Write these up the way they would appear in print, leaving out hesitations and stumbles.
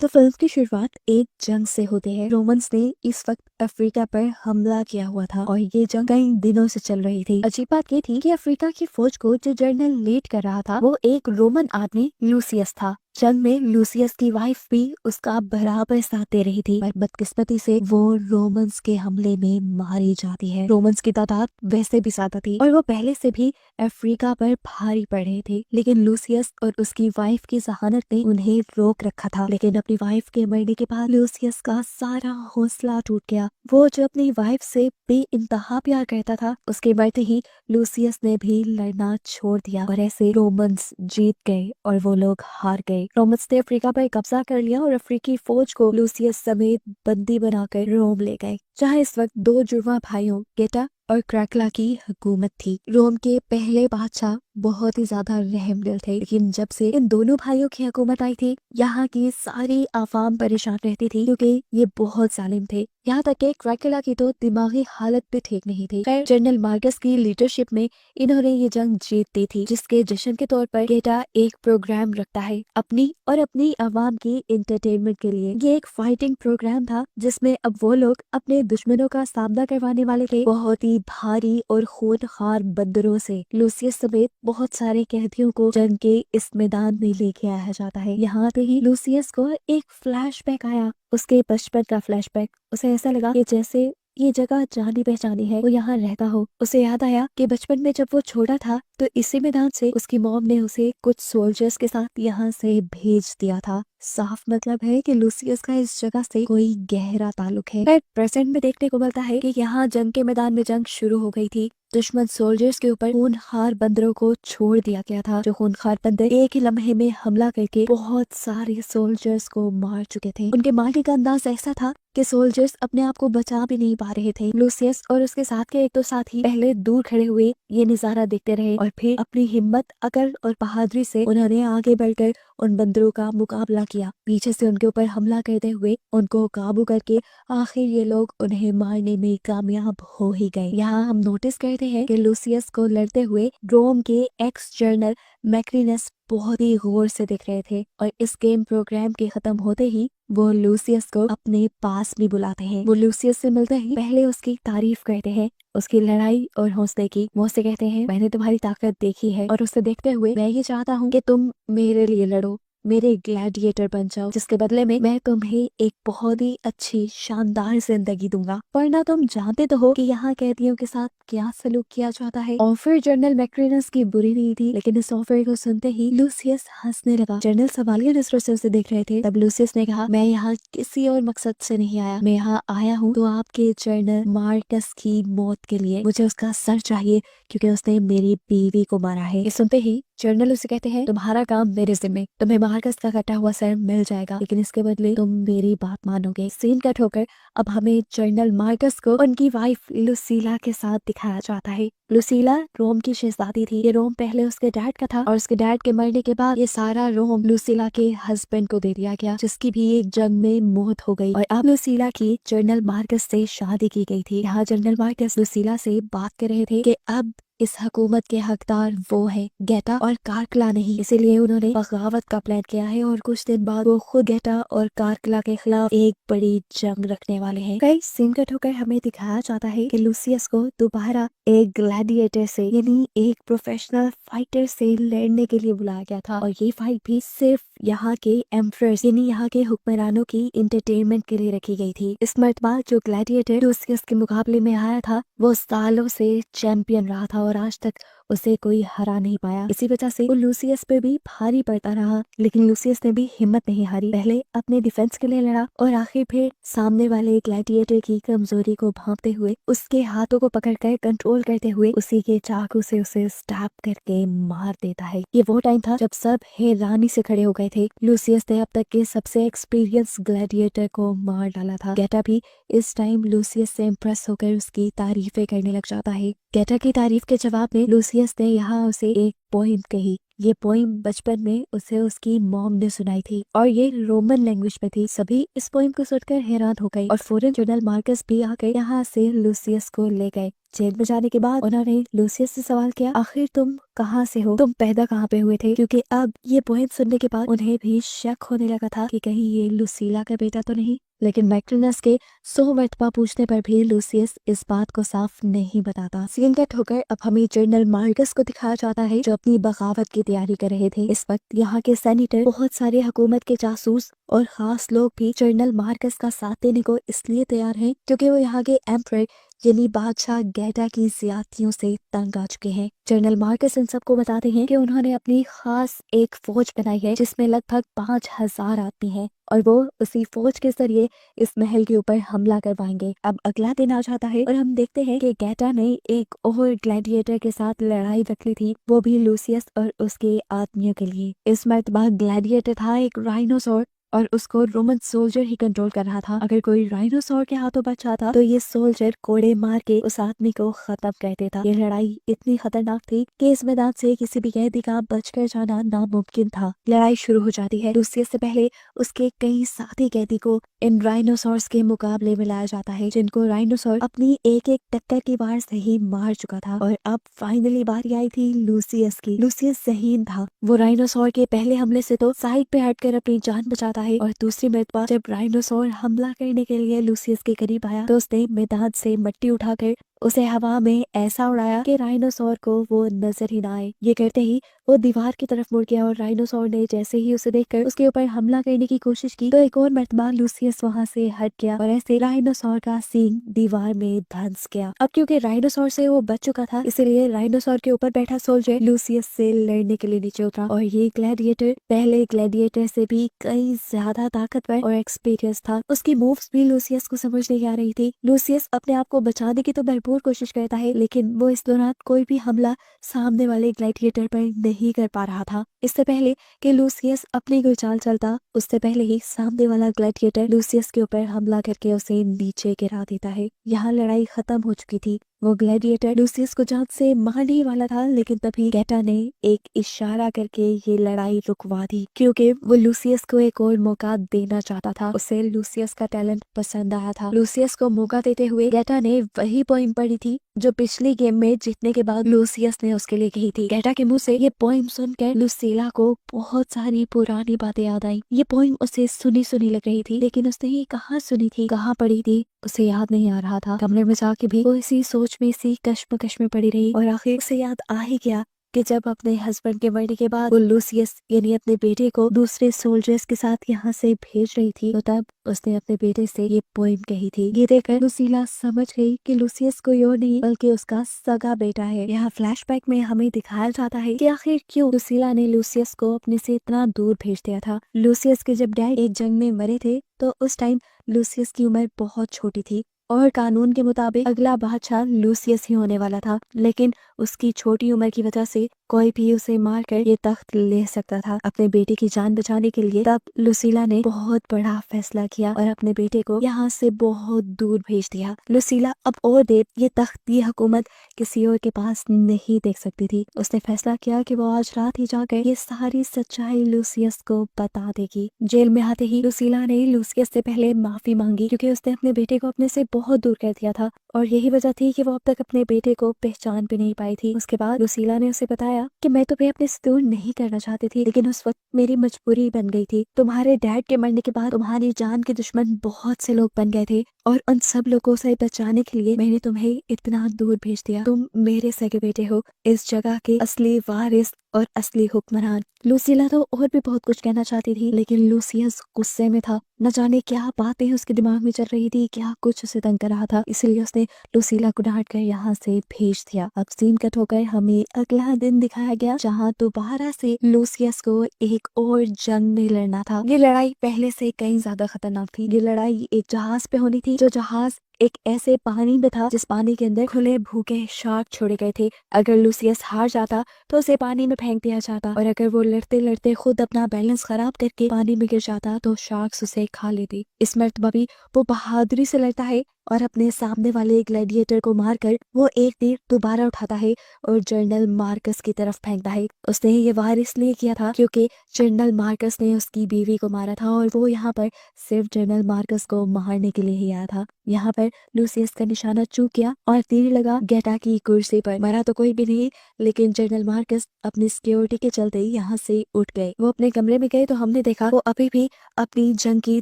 तो फिल्म की शुरुआत एक जंग से होती है। रोमन्स ने इस वक्त अफ्रीका पर हमला किया हुआ था और ये जंग कई दिनों से चल रही थी। अजीब बात ये थी कि अफ्रीका की फौज को जो जनरल लीड कर रहा था वो एक रोमन आदमी लूसियस था। जंग में लूसियस की वाइफ भी उसका बराबर साथ दे रही थी, पर बदकिस्मती से वो रोमन्स के हमले में मारी जाती है। रोमन्स की तादाद वैसे भी ज्यादा थी और वो पहले से भी अफ्रीका पर भारी पड़ रहे थे, लेकिन लूसियस और उसकी वाइफ की जहानत ने उन्हें रोक रखा था। लेकिन अपनी वाइफ के मरने के बाद लूसियस का सारा हौसला टूट गया। वो जो अपनी वाइफ से बेइंतहा प्यार करता था, उसके मरते ही लूसियस ने भी लड़ना छोड़ दिया और ऐसे रोमन्स जीत गए और वो लोग हार गए। रोमन्स ने अफ्रीका पर कब्जा कर लिया और अफ्रीकी फौज को लूसियस समेत बंदी बनाकर रोम ले गए, जहाँ इस वक्त दो जुड़वा भाइयों गेटा और क्रैकला की हुकूमत थी। रोम के पहले बादशाह बहुत ही ज्यादा रहमदिल थे, लेकिन जब से इन दोनों भाइयों की हुकूमत आई थी, यहाँ की सारी आवाम परेशान रहती थी क्योंकि ये बहुत जालिम थे। यहाँ तक कि क्रैकला की तो दिमागी हालत भी ठीक नहीं थी। खैर, जनरल मार्कस की लीडरशिप में इन्होंने ये जंग जीत दी थी, जिसके जश्न के तौर पर गेटा एक प्रोग्राम रखता है अपनी और अपनी आवाम की एंटरटेनमेंट के लिए। ये एक फाइटिंग प्रोग्राम था जिसमें अब वो लोग अपने दुश्मनों का सामना करवाने वाले थे बहुत ही भारी और खूनखार बंदरों से। लूसियस समेत बहुत सारे कैदियों को जंग के इस मैदान में लेके आया जाता है। यहाँ पे ही लूसियस को एक फ्लैशबैक आया, उसके बचपन का फ्लैशबैक। उसे ऐसा लगा कि जैसे ये जगह जानी पहचानी है, वो यहाँ रहता हो। उसे याद आया कि बचपन में जब वो छोटा था तो इसी मैदान से उसकी मॉम ने उसे कुछ सोल्जर्स के साथ यहाँ से भेज दिया था। साफ मतलब है कि लूसियस का इस जगह से कोई गहरा ताल्लुक है। पर प्रेजेंट में देखने को मिलता है कि यहाँ जंग के मैदान में जंग शुरू हो गई थी। दुश्मन सोल्जर्स के ऊपर खूनखार बंदरों को छोड़ दिया गया था। जो खूनखार बंदर एक ही लम्हे में हमला करके बहुत सारे सोल्जर्स को मार चुके थे। उनके मारने का अंदाज ऐसा था कि सोल्जर्स अपने आप को बचा भी नहीं पा रहे थे। लूसियस और उसके साथ के एक दो साथी पहले दूर खड़े हुए ये नजारा देखते रहे और फिर अपनी हिम्मत, अकल और बहादुरी से उन्होंने आगे बढ़कर उन बंदरों का मुकाबला किया। पीछे से उनके ऊपर हमला करते हुए उनको काबू करके आखिर ये लोग उन्हें मारने में कामयाब हो ही गए। यहाँ हम नोटिस करते हैं कि लूसियस को लड़ते हुए रोम के एक्स जनरल मैक्रिनस बहुत ही गौर से देख रहे थे और इस गेम प्रोग्राम के खत्म होते ही वो लूसियस को अपने पास भी बुलाते हैं। वो लूसियस से मिलते ही पहले उसकी तारीफ करते हैं, उसकी लड़ाई और हौसले की। वो उससे कहते हैं, मैंने तुम्हारी ताकत देखी है और उसे देखते हुए मैं ये चाहता हूँ कि तुम मेरे लिए लड़ो, मेरे ग्लैडिएटर बन जाओ, जिसके बदले में मैं तुम्हें एक बहुत ही अच्छी शानदार जिंदगी दूंगा। वरना तुम जानते तो हो कि यहाँ कैदियों के साथ क्या सलूक किया जाता है। ऑफर जनरल मैक्रिनस की बुरी नहीं थी, लेकिन इस ऑफर को सुनते ही लूसियस हंसने लगा। जनरल सवालिया नजरों से उसे देख रहे थे। तब लूसियस ने कहा, मैं यहाँ किसी और मकसद से नहीं आया, मैं यहाँ आया हूँ तो आपके जनरल मार्कस की मौत के लिए। मुझे उसका सर चाहिए क्योंकि उसने मेरी बीवी को मारा है। ये सुनते ही जनरल उसे कहते हैं, तुम्हारा काम मेरे जिम्मे, तुम्हें मार्कस का कटा हुआ सर मिल जाएगा, लेकिन इसके बदले तुम मेरी बात मानोगे। सीन कट होकर अब हमें जनरल मार्कस को उनकी वाइफ लुसीला के साथ दिखाया जाता है। लुसीला रोम की शहजादी थी। ये रोम पहले उसके डैड का था और उसके डैड के मरने के बाद ये सारा रोम लुसीला के हस्बैंड को दे दिया गया, जिसकी भी एक जंग में मौत हो गई। और अब लुसीला की जनरल मार्कस से शादी की गई थी। यहाँ जनरल मार्कस लुसीला से बात कर रहे थे कि अब इस हुकूमत के हकदार वो है, गेटा और कारकला नहीं। इसीलिए उन्होंने बगावत का प्लान किया है और कुछ दिन बाद वो खुद गेटा और कारकला के खिलाफ एक बड़ी जंग रखने वाले हैं। कई सीन कट होकर हमें दिखाया जाता है कि लूसियस को दोबारा एक ग्लैडिएटर से यानी एक प्रोफेशनल फाइटर से लड़ने के लिए बुलाया गया था और ये फाइट भी सिर्फ यहाँ के एम्परर्स यानी यहाँ के हुक्मरानों की एंटरटेनमेंट के लिए रखी गई थी। इस मर्तबा जो ग्लैडिएटर लूसियस के मुकाबले में आया था वो सालों से चैंपियन रहा था और आज तक उसे कोई हरा नहीं पाया। इसी वजह से वो लूसियस पे भी भारी पड़ता रहा, लेकिन लूसियस ने भी हिम्मत नहीं हारी। पहले अपने डिफेंस के लिए लड़ा और आखिर फिर सामने वाले ग्लैडिएटर की कमजोरी को भांपते हुए उसके हाथों को पकड़कर कंट्रोल करते हुए उसी के चाकू से उसे स्टैप करके मार देता है। ये वो टाइम था जब सब हैरानी से खड़े हो गए थे। लूसियस ने अब तक के सबसे एक्सपीरियंस ग्लैडिएटर को मार डाला था। गेटा भी इस टाइम लूसियस से इम्प्रेस होकर उसकी तारीफें करने लग जाता है। गेटा की तारीफ के जवाब में लूसियस ने यहाँ उसे एक पॉइंट कही ये पोइम बचपन में उसे उसकी मॉम ने सुनाई थी और ये रोमन लैंग्वेज में थी। सभी इस पोइम को सुनकर हैरान हो गए और फौरन जनरल मार्कस भी आकर यहाँ से लूसियस को ले गए। जेल में जाने के बाद उन्होंने लूसियस से सवाल किया, आखिर तुम कहाँ से हो, तुम पैदा कहाँ पे हुए थे? क्योंकि अब ये पोएम सुनने के बाद उन्हें भी शक होने लगा था कि कहीं ये लुसीला का बेटा तो नहीं। लेकिन मैक्रिनस के 100 मरतबा पूछने पर भी लूसियस इस बात को साफ नहीं बताता। सीन कट होकर अब हमें जनरल मार्कस को दिखाया जाता है जो अपनी बगावत की तैयारी कर रहे थे। इस वक्त यहाँ के सेनेटर, बहुत सारे हुकूमत के जासूस और खास लोग भी जनरल मार्कस का साथ देने को इसलिए तैयार हैं क्योंकि वो यहाँ के एम्परर यानी बादशाह गैटा की ज्यादतियों से तंग आ चुके हैं। जनरल मार्कस इन सबको बताते हैं कि उन्होंने अपनी खास एक फौज बनाई है जिसमें लगभग 5000 आदमी हैं और वो उसी फौज के जरिए इस महल के ऊपर हमला करवाएंगे। अब अगला दिन आ जाता है और हम देखते हैं कि गैटा ने एक और ग्लैडिएटर के साथ लड़ाई रख ली थी, वो भी लूसियस और उसके आदमियों के लिए। इस मर्तबा ग्लैडिएटर था एक राइनोसोर और उसको रोमन सोल्जर ही कंट्रोल कर रहा था। अगर कोई राइनोसोर के हाथों बच जाता तो ये सोल्जर कोड़े मार के उस आदमी को खत्म कर देता। ये लड़ाई इतनी खतरनाक थी कि इस मैदान से किसी भी कैदी का बचकर जाना नामुमकिन था। लड़ाई शुरू हो जाती है। लूसियस से पहले उसके कई साथी कैदी को इन राइनोसोर्स के मुकाबले में लाया जाता है जिनको राइनोसोर अपनी एक एक टक्कर की वार से ही मार चुका था। और अब फाइनली बारी आई थी लूसियस की। लूसियस ज़हीन था। वो राइनोसोर के पहले हमले से तो साइड पे हटकर अपनी जान बचाता है और दूसरी मर्तबा जब राइनोसोर हमला करने के लिए लूसियस के करीब आया तो उसने मैदान से मिट्टी उठाकर उसे हवा में ऐसा उड़ाया कि राइनोसोर को वो नजर ही ना आए। ये कहते ही वो दीवार की तरफ मुड़ गया और राइनोसोर ने जैसे ही उसे देखकर उसके ऊपर हमला करने की कोशिश की तो एक और मर्तबा लूसियस वहां से हट गया और ऐसे राइनोसोर का सींग दीवार में धंस गया। अब क्योंकि राइनोसोर से वो बच चुका था इसलिए राइनोसोर के ऊपर बैठा सोल्जर लूसियस से लड़ने के लिए नीचे उतरा और ये ग्लैडिएटर पहले ग्लैडिएटर से भी कई ज्यादा ताकतवर और एक्सपीरियंस था। उसकी मूव्स भी लूसियस को समझ नहीं आ रही थी। लूसियस अपने आप को बचाने की तो भरपूर कोशिश करता है लेकिन वो इस दौरान कोई भी हमला सामने वाले ग्लैडिएटर पर नहीं कर पा रहा था। इससे पहले कि लूसियस अपनी कोई चाल चलता उससे पहले ही सामने वाला ग्लैडिएटर लूसियस के ऊपर हमला करके उसे नीचे गिरा देता है। यहाँ लड़ाई खत्म हो चुकी थी। वो ग्लैडिएटर लूसियस को जान से मारने वाला था लेकिन तभी गैटा ने एक इशारा करके ये लड़ाई रुकवा दी क्योंकि वो लूसियस को एक और मौका देना चाहता था। उसे लूसियस का टैलेंट पसंद आया था। लूसियस को मौका देते हुए गैटा ने वही पोइम पढ़ी थी जो पिछली गेम में जीतने के बाद लूसियस ने उसके लिए कही थी। गैटा के मुंह से ये पोइम सुनकर लुसीला को बहुत सारी पुरानी बातें याद आई। ये पोइम उसे सुनी सुनी लग रही थी लेकिन उसने ये कहाँ सुनी थी, कहाँ पढ़ी थी, उसे याद नहीं आ रहा था। कमरे में जाके भी वो इसी सोच में, इसी कश्मकश में पड़ी रही और आखिर उसे याद आ ही गया कि जब अपने हस्बैंड के मरने के बाद वो लूसियस यानी अपने बेटे को दूसरे सोल्जर्स के साथ यहाँ से भेज रही थी तो तब उसने अपने बेटे से ये पोइम कही थी। ये देखकर लुसीला समझ गई कि लूसियस कोई और नहीं बल्कि उसका सगा बेटा है। यहाँ फ्लैशबैक में हमें दिखाया जाता है कि आखिर क्यों लुसीला ने लूसियस को अपने से इतना दूर भेज दिया था। लूसियस के जब डैड एक जंग में मरे थे तो उस टाइम लूसियस की उम्र बहुत छोटी थी और कानून के मुताबिक अगला बादशाह लूसियस ही होने वाला था, लेकिन उसकी छोटी उम्र की वजह से कोई भी उसे मारकर ये तख्त ले सकता था। अपने बेटे की जान बचाने के लिए तब लुसीला ने बहुत बड़ा फैसला किया और अपने बेटे को यहाँ से बहुत दूर भेज दिया। लुसीला अब और देर ये तख्त, ये हुकूमत किसी और के पास नहीं देख सकती थी। उसने फैसला किया कि वो आज रात ही जाकर ये सारी सच्चाई लूसियस को बता देगी। जेल में आते ही लुसीला ने लूसियस से पहले माफी मांगी क्योंकि उसने अपने बेटे को अपने से बहुत दूर कर दिया था और यही वजह थी कि वो अब तक अपने बेटे को पहचान भी नहीं पाई थी। उसके बाद लुसीला ने उसे बताया कि मैं तुम्हें अपने से दूर नहीं करना चाहती थी लेकिन उस वक्त मेरी मजबूरी बन गई थी। तुम्हारे डैड के मरने के बाद तुम्हारी जान के दुश्मन बहुत से लोग बन गए थे और उन सब लोगों से बचाने के लिए मैंने तुम्हें इतना दूर भेज दिया। तुम मेरे सगे बेटे हो, इस जगह के असली वारिस और असली हुक्मरान। लूसीला तो और भी बहुत कुछ कहना चाहती थी लेकिन लूसियस गुस्से में था। न जाने क्या बातें उसके दिमाग में चल रही थी, क्या कुछ उसे तंग कर रहा था, इसलिए उसने लूसीला को डांट कर यहाँ से भेज दिया। अब सीन कट होकर हमें अगला दिन दिखाया गया जहाँ दोबारा से लूसियस को एक और जंग में लड़ना था। ये लड़ाई पहले से कहीं ज्यादा खतरनाक थी। ये लड़ाई एक जहाज पे होनी थी जो जहाज एक ऐसे पानी में था जिस पानी के अंदर खुले भूखे शार्क छोड़े गए थे। अगर लूसियस हार जाता तो उसे पानी में फेंक दिया जाता और अगर वो लड़ते लड़ते खुद अपना बैलेंस खराब करके पानी में गिर जाता तो शार्क्स उसे खा लेती। इस मर्तबा भी वो बहादुरी से लड़ता है और अपने सामने वाले ग्लैडिएटर को मारकर वो एक तीर दोबारा उठाता है और जनरल मार्कस की तरफ फेंकता है। उसने ये वार इसलिए किया था क्योंकि जनरल मार्कस ने उसकी बीवी को मारा था और वो यहाँ पर सिर्फ जनरल मार्कस को मारने के लिए ही आया था। यहाँ पर लूसियस का निशाना चूक गया और तीर लगा गेटा की कुर्सी पर। मरा तो कोई भी नहीं, लेकिन जनरल मार्कस अपनी सिक्योरिटी के चलते यहाँ से उठ गए। वो अपने कमरे में गए तो हमने देखा वो अभी भी अपनी जंग की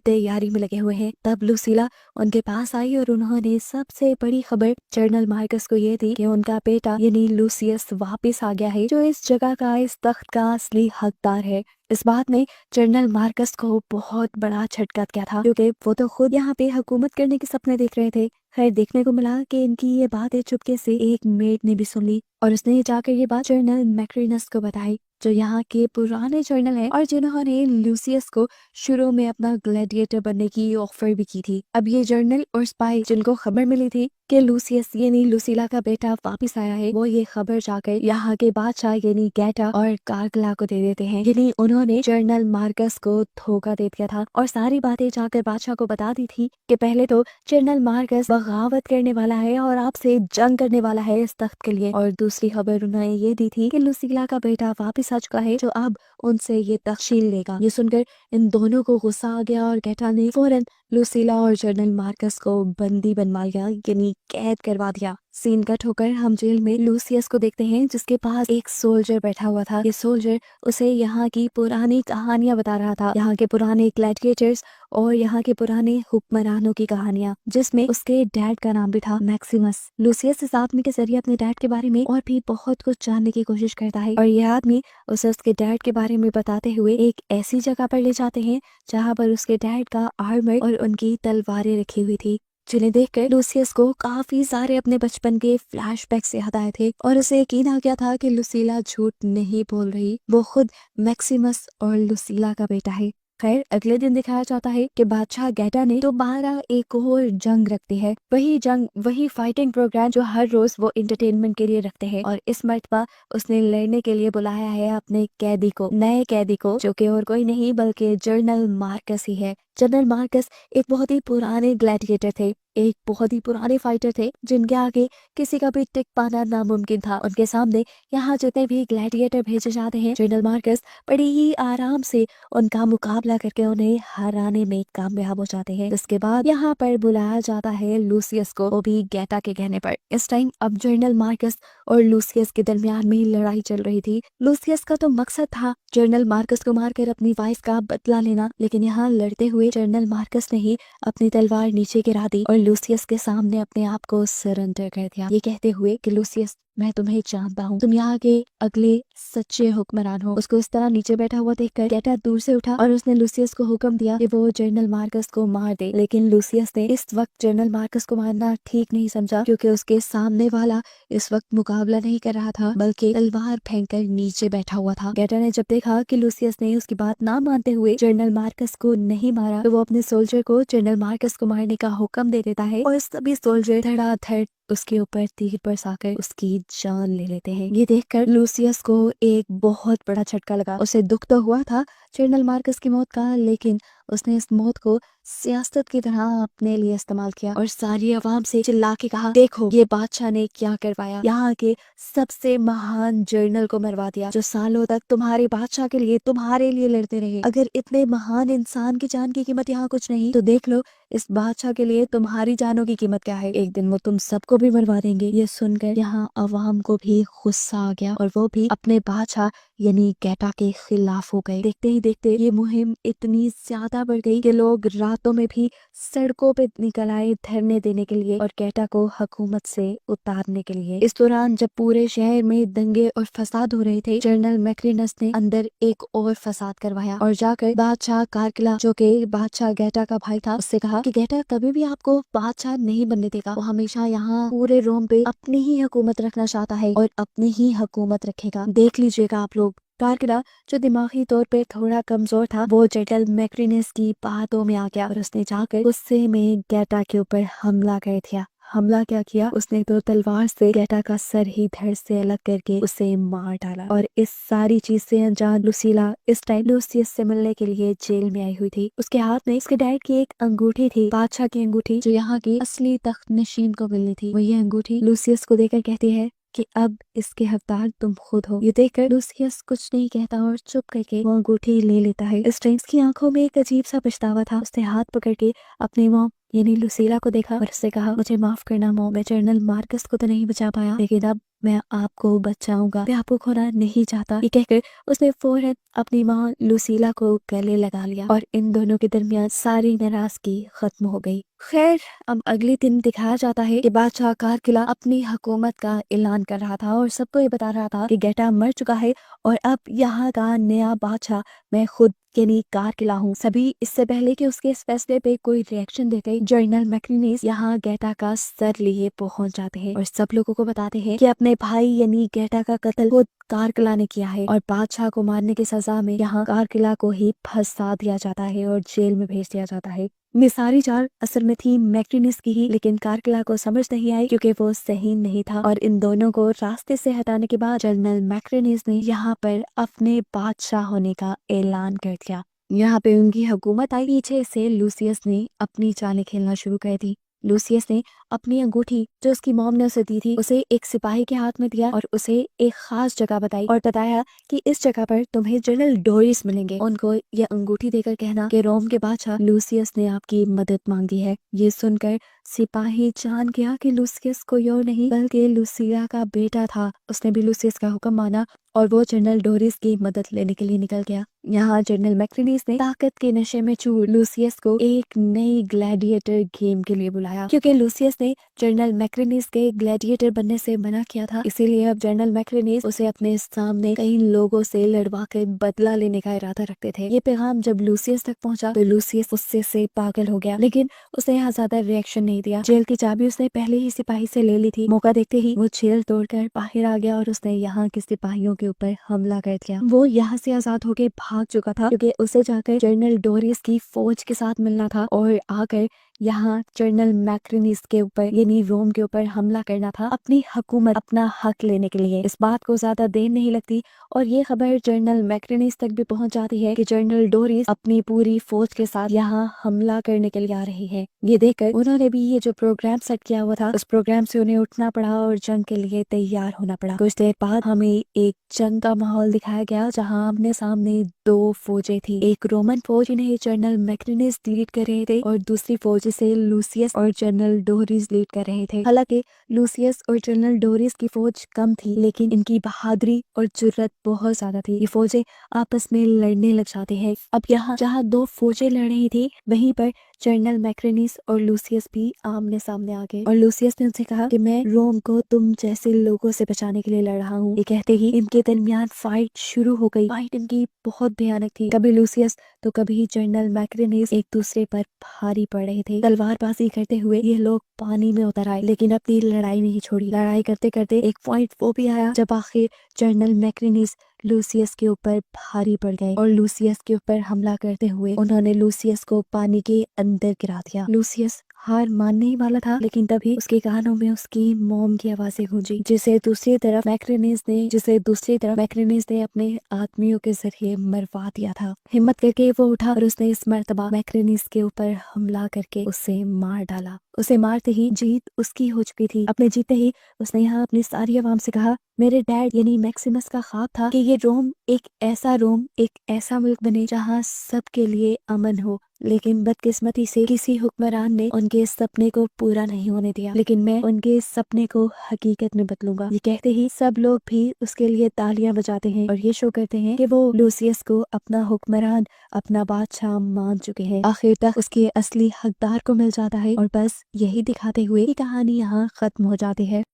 तैयारी में लगे हुए हैं। तब लुसीला उनके पास आई और उन्होंने सबसे बड़ी खबर जनरल मार्कस को ये थी कि उनका बेटा यानी लूसियस वापस आ गया है, जो इस जगह का, इस तख्त का असली हकदार है। इस बात ने जनरल मार्कस को बहुत बड़ा झटका क्या था, क्योंकि वो तो खुद यहाँ पे हुकूमत करने के सपने देख रहे थे। खैर, देखने को मिला कि इनकी ये बातें चुपके से एक मेड ने भी सुन ली और उसने जाकर ये बात जनरल मैक्रिनस को बताई, जो यहाँ के पुराने जनरल हैं और जिन्होंने लूसियस को शुरू में अपना ग्लैडिएटर बनने की ऑफर भी की थी। अब ये जर्नल और स्पाई जिनको खबर मिली थी कि लूसियस यानी लुसीला का बेटा वापस आया है, वो ये खबर जाकर यहाँ के बादशाह यानी गेटा और कार्गला को दे देते हैं। यानी उन्होंने जनरल मार्कस को धोखा दे दिया था और सारी बातें जाकर बादशाह को बता दी थी कि पहले तो जनरल मार्कस बगावत करने वाला है और आपसे जंग करने वाला है इस तख्त के लिए, और दूसरी खबर उन्होंने ये दी थी कि लुसीला का बेटा वापस आ चुका है, जो अब उनसे ये तख्त छीन लेगा। ये सुनकर इन दोनों को गुस्सा आ गया और गेटा ने फौरन लुसीला और जनरल मार्कस को बंदी बनवा लिया, यानी कैद करवा दिया। सीन कट होकर हम जेल में लूसियस को देखते हैं, जिसके पास एक सोल्जर बैठा हुआ था। ये सोल्जर उसे यहाँ की पुरानी कहानियां बता रहा था, यहाँ के पुराने ग्लैडिएटर्स और यहाँ के पुराने हुक्मरानों की कहानियां, जिसमें उसके डैड का नाम भी था मैक्सिमस। लूसियस इस आदमी के जरिए अपने डैड के बारे में और भी बहुत कुछ जानने की कोशिश करता है और यह आदमी उसे उसके डैड के बारे में बताते हुए एक ऐसी जगह पर ले जाते हैं जहाँ पर उसके डैड का आर्मर और उनकी तलवारें रखी हुई थी, जिन्हें देखकर लूसियस को काफी सारे अपने बचपन के फ्लैशबैक से याद आए थे और उसे यकीन आ गया था कि लुसीला झूठ नहीं बोल रही, वो खुद मैक्सिमस और लुसीला का बेटा है। खैर, अगले दिन दिखाया जाता है कि बादशाह गेटा ने दोबारा एक और जंग रखती है। वही जंग, वही फाइटिंग प्रोग्राम जो हर रोज वो एंटरटेनमेंट के लिए रखते हैं, और इस मर्तबा उसने लड़ने के लिए बुलाया है अपने कैदी को, नए कैदी को, जो कि और कोई नहीं बल्कि जनरल मार्कस ही है। जनरल मार्कस एक बहुत ही पुराने ग्लैडिएटर थे, एक बहुत ही पुराने फाइटर थे, जिनके आगे किसी का भी टिक पाना नामुमकिन था। उनके सामने यहाँ जितने भी ग्लैडिएटर भेजे जाते हैं, जनरल मार्कस बड़ी ही आराम से उनका मुकाबला करके उन्हें हराने में कामयाब हो जाते हैं। इसके बाद यहाँ पर बुलाया जाता है लूसियस को, वो भी गेटा के कहने पर। इस टाइम अब जनरल मार्कस और लूसियस के दरमियान में लड़ाई चल रही थी। लूसियस का तो मकसद था जनरल मार्कस को मारकर अपनी वाइफ का बदला लेना, लेकिन यहाँ लड़ते हुए जनरल मार्कस ने ही अपनी तलवार नीचे गिरा दी और लूसियस के सामने अपने आप को सरेंडर कर दिया, ये कहते हुए कि लूसियस, मैं तुम्हें जानता हूँ, तुम यहाँ के अगले सच्चे हुक्मरान हो। उसको इस तरह नीचे बैठा हुआ देखकर गेटा दूर से उठा और उसने लूसियस को हुक्म दिया कि वो जनरल मार्कस को मार दे, लेकिन लूसियस ने इस वक्त जनरल मार्कस को मारना ठीक नहीं समझा, क्योंकि उसके सामने वाला इस वक्त मुकाबला नहीं कर रहा था, बल्कि तलवार फेंककर नीचे बैठा हुआ था। गेटा ने जब देखा कि लूसियस ने उसकी बात ना मानते हुए जनरल मार्कस को नहीं मारा, तो वो अपने सोल्जर को जनरल मार्कस को मारने का हुक्म दे देता है और सभी सोल्जर धड़ाधड़ उसके ऊपर तीर बरसाकर उसकी जान ले लेते हैं। ये देखकर लूसियस को एक बहुत बड़ा झटका लगा। उसे दुख तो हुआ था जनरल मार्कस की मौत का, लेकिन उसने इस मौत को सियासत की तरह अपने लिए इस्तेमाल किया और सारी आवाम से चिल्ला के कहा, देखो ये बादशाह ने क्या करवाया, यहाँ के सबसे महान जनरल को मरवा दिया, जो सालों तक तुम्हारे बादशाह के लिए, तुम्हारे लिए लड़ते रहे। अगर इतने महान इंसान की जान की कीमत यहाँ कुछ नहीं, तो देख लो इस बादशाह के लिए तुम्हारी जानों की कीमत क्या है। एक दिन वो तुम सबको भी मरवा देंगे। ये सुनकर यहाँ अवाम को भी गुस्सा आ गया और वो भी अपने बादशाह यानी गेटा के खिलाफ हो गए। देखते ही देखते ये मुहिम इतनी ज्यादा बढ़ गई कि लोग रातों में भी सड़कों पे निकल आए धरने देने के लिए और गेटा को हुकूमत से उतारने के लिए। इस दौरान जब पूरे शहर में दंगे और फसाद हो रहे थे, जनरल मैक्रिनस ने अंदर एक और फसाद करवाया और जाकर बादशाह कार्गला, जो कि बादशाह गेटा का भाई था, उससे कहा कि गेटा कभी भी आपको बादशाह नहीं बनने देगा। वो हमेशा यहाँ पूरे रोम पे अपनी ही हुकूमत रखना चाहता है और अपनी ही हुकूमत रखेगा। देख लीजिएगा आप लोग। कार्गला, जो दिमागी तौर पे थोड़ा कमजोर था, वो जनरल मैक्रिनस की बातों में आ गया और उसने जाकर गुस्से में गेटा के ऊपर हमला कर दिया। हमला क्या किया, उसने तो तलवार से गेटा का सर ही धड़ से अलग करके उसे मार डाला। और इस सारी चीज से अनजान लुसीला इस टाइम लूसियस से मिलने के लिए जेल में आई हुई थी। उसके हाथ में उसके डैड की एक अंगूठी थी, बादशाह की अंगूठी, जो यहाँ की असली तख्त नशीन को मिलनी थी। वो ये अंगूठी लूसियस को देकर कहती है कि अब इसके हकदार तुम खुद हो। ये देखकर लूसियस कुछ नहीं कहता और चुप करके वो अंगूठी ले लेता है। इस टाइम की आंखों में एक अजीब सा पछतावा था। उसने हाथ पकड़ के अपनी मॉम यानी लुसीला को देखा और उससे कहा, मुझे माफ करना मॉम, मैं जनरल मार्कस को तो नहीं बचा पाया, लेकिन अब मैं आपको बचाऊंगा, मैं आपको खोना नहीं चाहता। ये कहकर उसने फौरन अपनी माँ लुसीला को गले लगा लिया और इन दोनों के दरमियान सारी नाराजगी खत्म हो गई। खैर, अब अगले दिन दिखाया जाता है कि बादशाह कारकिला अपनी हुकूमत का ऐलान कर रहा था और सबको ये बता रहा था कि गेटा मर चुका है और अब यहाँ का नया बादशाह मैं खुद यानी कारकिला हूँ। सभी इससे पहले कि उसके इस फैसले पे कोई रिएक्शन देते, जनरल मैक्रिनीस यहाँ गेटा का सर लिए पहुंच जाते हैं और सब लोगों को बताते हैं कि अपने भाई यानी गेटा का कत्ल खुद कारकिला ने किया है और बादशाह को मारने की सजा में यहाँ कारकिला को ही फंसा दिया जाता है और जेल में भेज दिया जाता है। ये सारी चाल असल में थी मैक्रिनिस की ही, लेकिन कारकिला को समझ नहीं आई क्योंकि वो सही नहीं था और इन दोनों को रास्ते से हटाने के बाद जनरल मैक्रिनिस ने यहाँ पर अपने बादशाह होने का ऐलान कर दिया। यहाँ पे उनकी हुकूमत आई। पीछे से लूसियस ने अपनी चालें खेलना शुरू कर दी। लूसियस ने अपनी अंगूठी जो उसकी मॉम ने उसे दी थी उसे एक सिपाही के हाथ में दिया और उसे एक खास जगह बताई और बताया कि इस जगह पर तुम्हें जनरल डोरिस मिलेंगे। उनको ये अंगूठी देकर कहना कि रोम के बादशाह लूसियस ने आपकी मदद मांगी है। ये सुनकर सिपाही जान गया कि लूसियस कोई और नहीं बल्कि लुसिया का बेटा था। उसने भी लूसियस का हुक्म माना और वो जनरल डोरिस की मदद लेने के लिए निकल गया। यहाँ जनरल मैक्रिनीस ने ताकत के नशे में चूर लूसियस को एक नई ग्लैडिएटर गेम के लिए बुलाया। क्योंकि लूसियस ने जनरल मैक्रिनीस के ग्लैडिएटर बनने से मना किया था, इसीलिए अब जनरल मैक्रिनीस उसे अपने सामने कई लोगों से लड़वा कर बदला लेने का इरादा रखते थे। ये पैगाम जब लूसियस तक पहुंचा तो लूसियस गुस्से से पागल हो गया, लेकिन उसने यहाँ ज्यादा रिएक्शन नहीं दिया। जेल की चाबी उसने पहले ही सिपाही से ले ली थी। मौका देखते ही वो जेल तोड़कर बाहर आ गया और उसने यहाँ के सिपाहियों के ऊपर हमला कर दिया। वो यहाँ से आजाद होकर भाग चुका था क्योंकि उसे जाकर जनरल डोरिस की फौज के साथ मिलना था और आकर यहाँ जनरल मैक्रिनिस के ऊपर यानी रोम के ऊपर हमला करना था, अपनी हुकूमत अपना हक लेने के लिए। इस बात को ज्यादा देर नहीं लगती और ये खबर जनरल मैक्रिनिस तक भी पहुंच जाती है कि जनरल डोरिस अपनी पूरी फौज के साथ यहाँ हमला करने के लिए आ रही है। ये देखकर उन्होंने भी ये जो प्रोग्राम सेट किया हुआ था उस प्रोग्राम से उन्हें उठना पड़ा और जंग के लिए तैयार होना पड़ा। कुछ देर बाद हमें एक जंग का माहौल दिखाया गया जहाँ आमने सामने दो फौजें थी। एक रोमन फौज इन्हें जनरल मैक्रिनिस लीड कर रहे थे और दूसरी फौज जिसे लूसियस और जनरल डोरिस लीड कर रहे थे। हालांकि लूसियस और जनरल डोरिस की फौज कम थी, लेकिन इनकी बहादुरी और जुर्रत बहुत ज्यादा थी। ये फौजें आपस में लड़ने लग जाते हैं। अब यहाँ जहाँ दो फौजें लड़ रही थी वहीं पर जनरल मैक्रिनिस और लूसियस भी आमने सामने आ गए और लूसियस ने उनसे कहा कि मैं रोम को तुम जैसे लोगों से बचाने के लिए लड़ रहा हूँ। ये कहते ही इनके दरमियान फाइट शुरू हो गई। फाइट इनकी बहुत भयानक थी। कभी लूसियस तो कभी जनरल मैक्रिनिस एक दूसरे पर भारी पड़ रहे थे। तलवारबाजी करते हुए ये लोग पानी में उतर आए, लेकिन अपनी लड़ाई नहीं छोड़ी। लड़ाई करते करते एक पॉइंट वो भी आया जब आखिर जनरल मैक्रिनिस लूसियस के ऊपर भारी पड़ गए और लूसियस के ऊपर हमला करते हुए उन्होंने लूसियस को पानी के अंदर गिरा दिया। लूसियस हार मानने ही वाला था, लेकिन तभी उसके कानों में उसकी मॉम की आवाजें गूंजी, जिसे दूसरी तरफ मैक्रिनिस ने अपने आदमियों के जरिए मरवा दिया था। हिम्मत करके वो उठा और उसने इस मर्तबा मैक्रिनिस के ऊपर हमला करके उसे मार डाला। उसे मारते ही जीत उसकी हो चुकी थी। अपने जीते ही उसने यहाँ अपनी सारी आवाम से कहा, मेरे डैड यानी मैक्सिमस का ख्वाब था कि ये रोम एक ऐसा मुल्क बने जहाँ सबके लिए अमन हो, लेकिन बदकिस्मती से किसी हुक्मरान ने उनके इस सपने को पूरा नहीं होने दिया। लेकिन मैं उनके इस सपने को हकीकत में बदलूंगा। ये कहते ही सब लोग भी उसके लिए तालियां बजाते हैं और ये शो करते हैं कि वो लूसियस को अपना हुक्मरान अपना बादशाह मान चुके हैं। आखिर तक उसके असली हकदार को मिल जाता है और बस यही दिखाते हुए ये कहानी यहाँ खत्म हो जाती है।